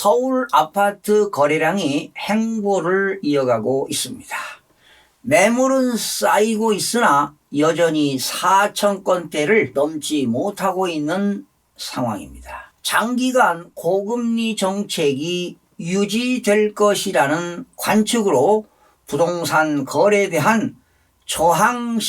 서울 아파트 거래량이 행보를 이어가고 있습니다. 매물은 쌓이고 있으나 여전히 4천 건대를 넘지 못하고 있는 상황입니다. 장기간 고금리 정책이 유지될 것이라는 관측으로 부동산 거래에 대한 저항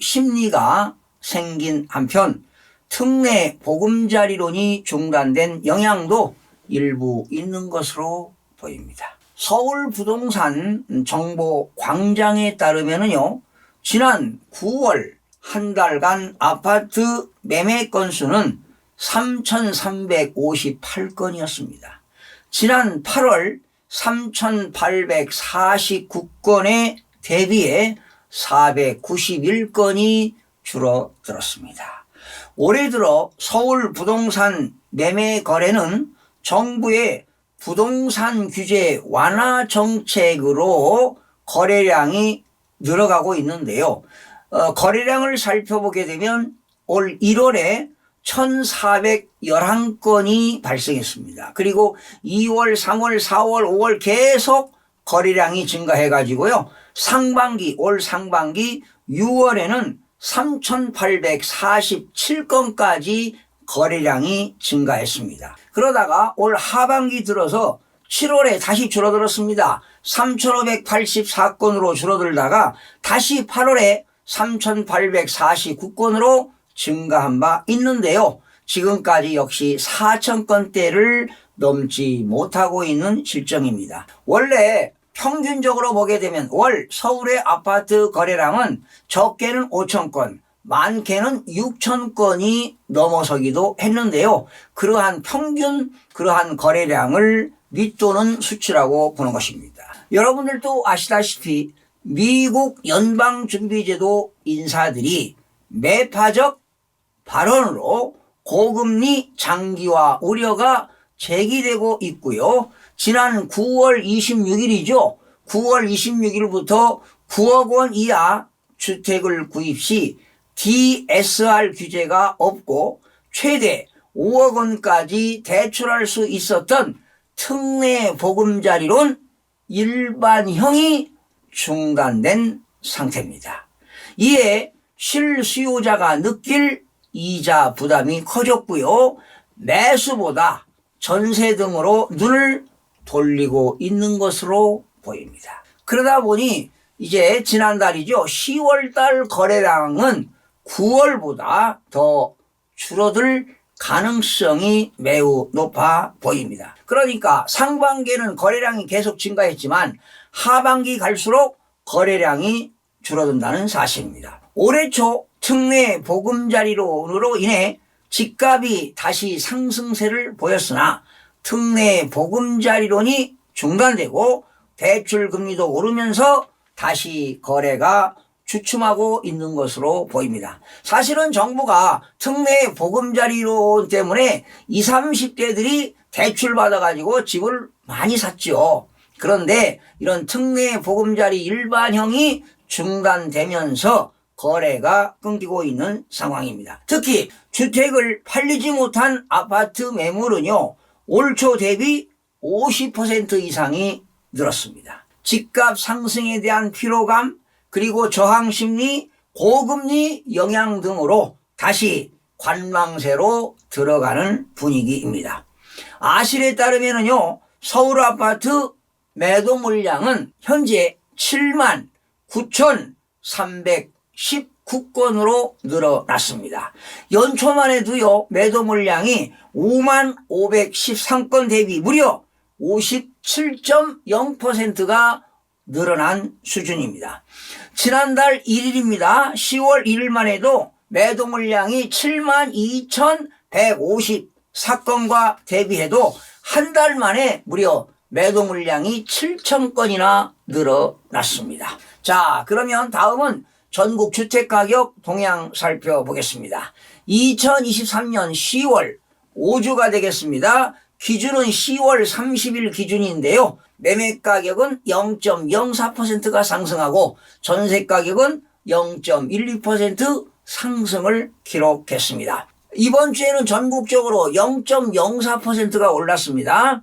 심리가 생긴 한편 특례 보금자리론이 중단된 영향도 일부 있는 것으로 보입니다. 서울 부동산 정보 광장에 따르면요, 지난 9월 한 달간 아파트 매매 건수는 3,358건이었습니다. 지난 8월 3,849건에 대비해 491건이 줄어들었습니다. 올해 들어 서울 부동산 매매 거래는 정부의 부동산 규제 완화 정책으로 거래량이 늘어가고 있는데요. 거래량을 살펴보게 되면 올 1월에 1,411건이 발생했습니다. 그리고 2월, 3월, 4월, 5월 계속 거래량이 증가해 가지고요. 올 상반기 6월에는 3,847건까지 거래량이 증가했습니다. 그러다가 올 하반기 들어서 7월에 다시 줄어들었습니다. 3,584건으로 줄어들다가 다시 8월에 3,849건으로 증가한 바 있는데요. 지금까지 역시 4,000건대를 넘지 못하고 있는 실정입니다. 원래 평균적으로 보게 되면 월 서울의 아파트 거래량은 적게는 5,000건, 많게는 6,000건이 넘어서기도 했는데요. 그러한 거래량을 밑도는 수치라고 보는 것입니다. 여러분들도 아시다시피 미국 연방준비제도 인사들이 매파적 발언으로 고금리 장기화 우려가 제기되고 있고요. 지난 9월 26일이죠. 9월 26일부터 9억 원 이하 주택을 구입 시 DSR 규제가 없고 최대 5억 원까지 대출할 수 있었던 특례 보금자리론 일반형이 중단된 상태입니다. 이에 실수요자가 느낄 이자 부담이 커졌고요. 매수보다 전세 등으로 눈을 돌리고 있는 것으로 보입니다. 그러다 보니 이제 지난달이죠. 10월달 거래량은 9월보다 더 줄어들 가능성이 매우 높아 보입니다. 그러니까 상반기에는 거래량이 계속 증가했지만 하반기 갈수록 거래량이 줄어든다는 사실입니다. 올해 초 특례 보금자리론으로 인해 집값이 다시 상승세를 보였으나 특례 보금자리론이 중단되고 대출 금리도 오르면서 다시 거래가 주춤하고 있는 것으로 보입니다. 사실은 정부가 특례 보금자리론 때문에 20, 30대들이 대출 받아가지고 집을 많이 샀죠. 그런데 이런 특례 보금자리 일반형이 중단되면서 거래가 끊기고 있는 상황입니다. 특히 주택을 팔리지 못한 아파트 매물은요, 올 초 대비 50% 이상이 늘었습니다. 집값 상승에 대한 피로감, 그리고 저항심리, 고금리 영향 등으로 다시 관망세로 들어가는 분위기입니다. 아실에 따르면요, 서울 아파트 매도 물량은 현재 7만 9,319건으로 늘어났습니다. 연초만 해도요, 매도 물량이 5만 513건 대비 무려 57.0%가 늘어난 수준입니다. 지난달 1일입니다. 10월 1일만 해도 매도 물량이 7만 2,154건과 대비해도 한 달 만에 무려 매도 물량이 7,000건이나 늘어났습니다. 자, 그러면 다음은 전국 주택가격 동향 살펴보겠습니다. 2023년 10월 5주가 되겠습니다. 기준은 10월 30일 기준인데요. 매매 가격은 0.04%가 상승하고 전세 가격은 0.12% 상승을 기록했습니다. 이번 주에는 전국적으로 0.04%가 올랐습니다.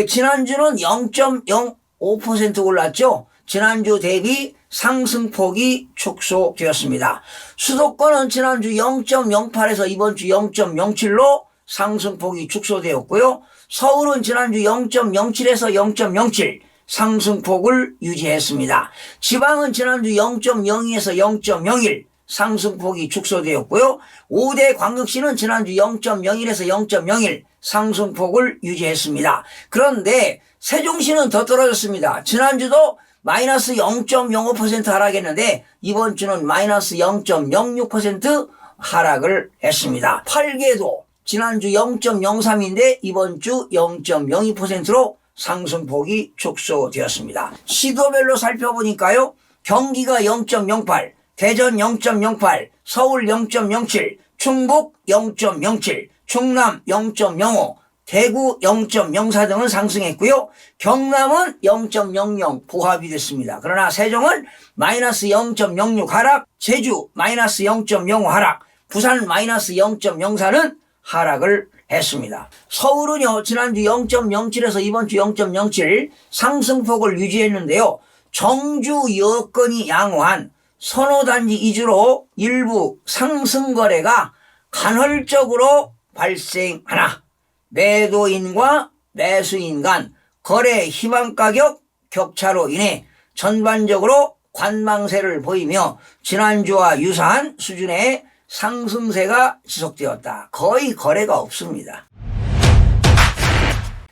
지난주는 0.05% 올랐죠. 지난주 대비 상승폭이 축소되었습니다. 수도권은 지난주 0.08에서 이번 주 0.07로 상승폭이 축소되었고요. 서울은 지난주 0.07에서 0.07 상승폭을 유지했습니다. 지방은 지난주 0.02에서 0.01 상승폭이 축소되었고요. 5대 광역시는 지난주 0.01에서 0.01 상승폭을 유지했습니다. 그런데 세종시는 더 떨어졌습니다. 지난주도 마이너스 0.05% 하락했는데 이번 주는 마이너스 0.06% 하락을 했습니다. 8개도 지난주 0.03인데 이번 주 0.02%로 상승폭이 축소되었습니다. 시도별로 살펴보니까요. 경기가 0.08, 대전 0.08, 서울 0.07, 충북 0.07, 충남 0.05, 대구 0.04 등은 상승했고요. 경남은 0.00 보합이 됐습니다. 그러나 세종은 마이너스 0.06 하락, 제주 마이너스 0.05 하락, 부산 마이너스 0.04는 하락을 했습니다. 서울은요, 지난주 0.07에서 이번 주 0.07 상승폭을 유지했는데요. 정주 여건이 양호한 선호단지 위주로 일부 상승 거래가 간헐적으로 발생하나 매도인과 매수인 간 거래 희망 가격 격차로 인해 전반적으로 관망세를 보이며 지난주와 유사한 수준의 상승세가 지속되었다. 거의 거래가 없습니다.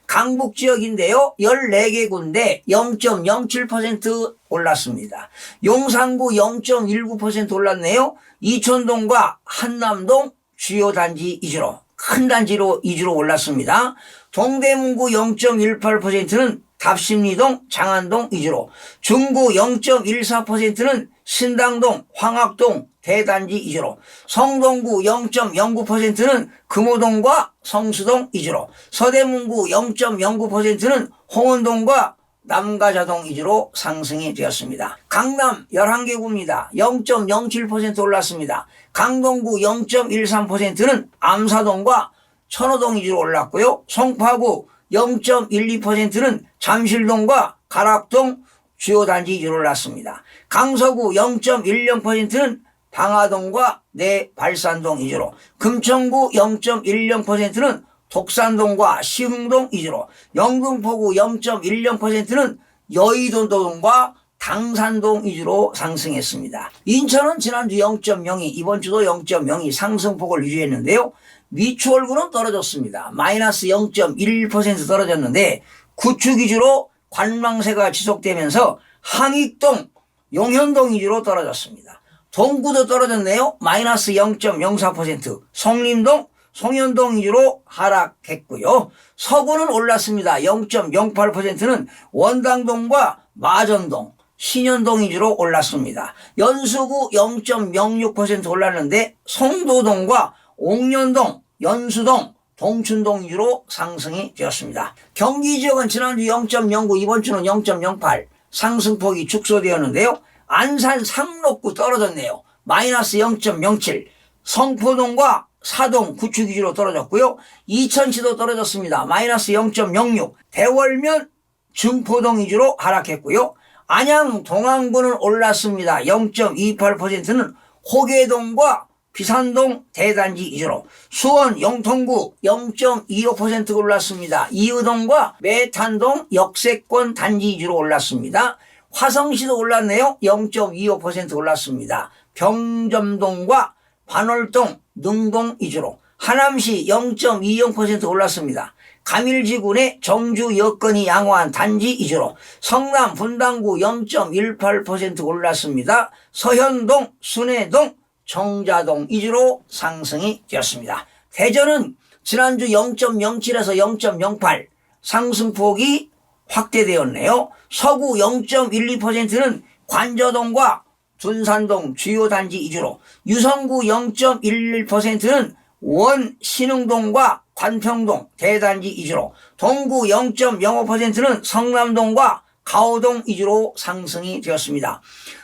강북 지역인데요. 14개 군데 0.07% 올랐습니다. 용산구 0.19% 올랐네요. 이촌동과 한남동 주요 단지 위주로 큰 단지로 위주로 올랐습니다. 동대문구 0.18%는 답심리동, 장안동 위주로, 중구 0.14%는 신당동, 황학동, 대단지 위주로, 성동구 0.09%는 금호동과 성수동 위주로, 서대문구 0.09%는 홍은동과 남가자동 위주로 상승이 되었습니다. 강남 11개구입니다. 0.07% 올랐습니다. 강동구 0.13%는 암사동과 천호동 위주로 올랐고요. 송파구 0.12%는 잠실동과 가락동 주요 단지 위주로 올랐습니다. 강서구 0.10%는 방화동과 내발산동 위주로, 금천구 0.10%는 독산동과 시흥동 위주로, 영등포구 0.10%는 여의도동과 당산동 위주로 상승했습니다. 인천은 지난주 0.02, 이번 주도 0.02 상승폭을 유지했는데요. 미추홀구는 떨어졌습니다. 마이너스 0.1% 떨어졌는데 구축 위주로 관망세가 지속되면서 항익동, 용현동 위주로 떨어졌습니다. 동구도 떨어졌네요. 마이너스 0.04%, 성림동, 송현동 위주로 하락했고요. 서구는 올랐습니다. 0.08%는 원당동과 마전동, 신현동 위주로 올랐습니다. 연수구 0.06% 올랐는데 송도동과 옥년동, 연수동, 동춘동 위주로 상승이 되었습니다. 경기 지역은 지난주 0.09, 이번 주는 0.08 상승폭이 축소되었는데요. 안산 상록구 떨어졌네요. 마이너스 0.07, 성포동과 사동 구축 위주로 떨어졌고요. 이천시도 떨어졌습니다. 마이너스 0.06, 대월면 증포동 위주로 하락했고요. 안양 동안구는 올랐습니다. 0.28%는 호계동과 비산동 대단지 위주로, 수원 영통구 0.25% 올랐습니다. 이의동과 매탄동 역세권 단지 위주로 올랐습니다. 화성시도 올랐네요. 0.25% 올랐습니다. 병점동과 반월동, 능동 위주로, 하남시 0.20% 올랐습니다. 가밀지군의 정주 여건이 양호한 단지 위주로, 성남 분당구 0.18% 올랐습니다. 서현동, 순회동, 정자동 위주로 상승이 되었습니다. 대전은 지난주 0.07에서 0.08 상승폭이 확대되었네요. 서구 0.12%는 관저동과 둔산동 주요 단지 위주로, 유성구 0.11%는 원신흥동과 관평동 대단지 위주로, 동구 0.05%는 성남동과 가오동 위주로 상승이 되었습니다.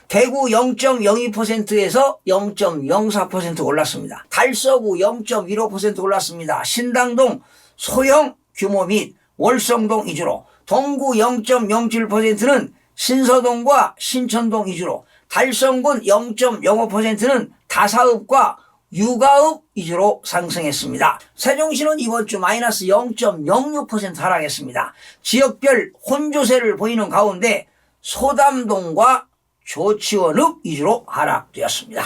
대구 0.02%에서 0.04% 올랐습니다. 달서구 0.15% 올랐습니다. 신당동 소형 규모 및 월성동 위주로, 동구 0.07%는 신서동과 신천동 위주로, 달성군 0.05%는 다사읍과 유가읍 위주로 상승했습니다. 세종시는 이번 주 마이너스 0.06% 하락했습니다. 지역별 혼조세를 보이는 가운데 소담동과 조치원읍 위주로 하락되었습니다.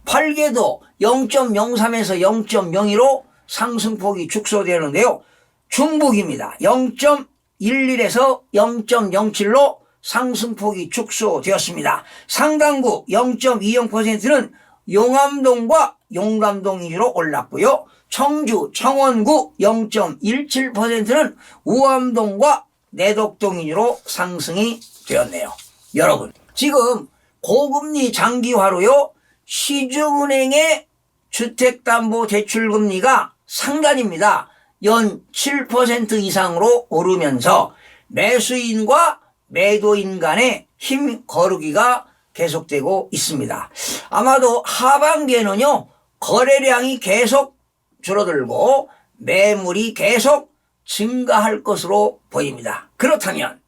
팔계도 0.03에서 0.02로 상승폭이 축소되는데요. 중북입니다. 0.11에서 0.07로 상승폭이 축소되었습니다. 상당구 0.20%는 용암동과 용담동 위주로 올랐고요. 청주, 청원구 0.17%는 우암동과 내덕동 위주로 상승이 되었네요. 여러분, 지금 고금리 장기화로요, 시중은행의 주택담보대출금리가 상단입니다. 연 7% 이상으로 오르면서 매수인과 매도인 간의 힘 거르기가 계속되고 있습니다. 아마도 하반기에는요, 거래량이 계속 줄어들고 매물이 계속 증가할 것으로 보입니다. 그렇다면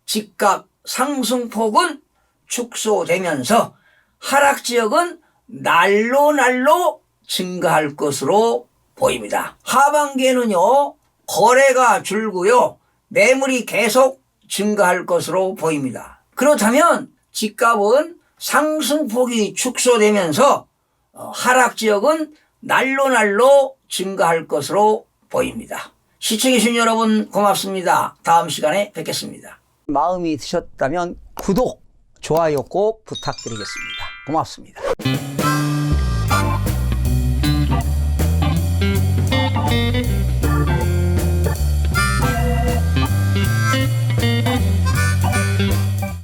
집값 상승폭은 축소되면서 하락 지역은 날로 증가할 것으로 보입니다. 하반기에는요, 거래가 줄고요, 매물이 계속 증가할 것으로 보입니다. 그렇다면 집값은 상승폭이 축소되면서 하락 지역은 날로 증가할 것으로 보입니다. 시청해주신 여러분 고맙습니다. 다음 시간에 뵙겠습니다. 마음이 드셨다면 구독, 좋아요 꼭 부탁드리겠습니다. 고맙습니다.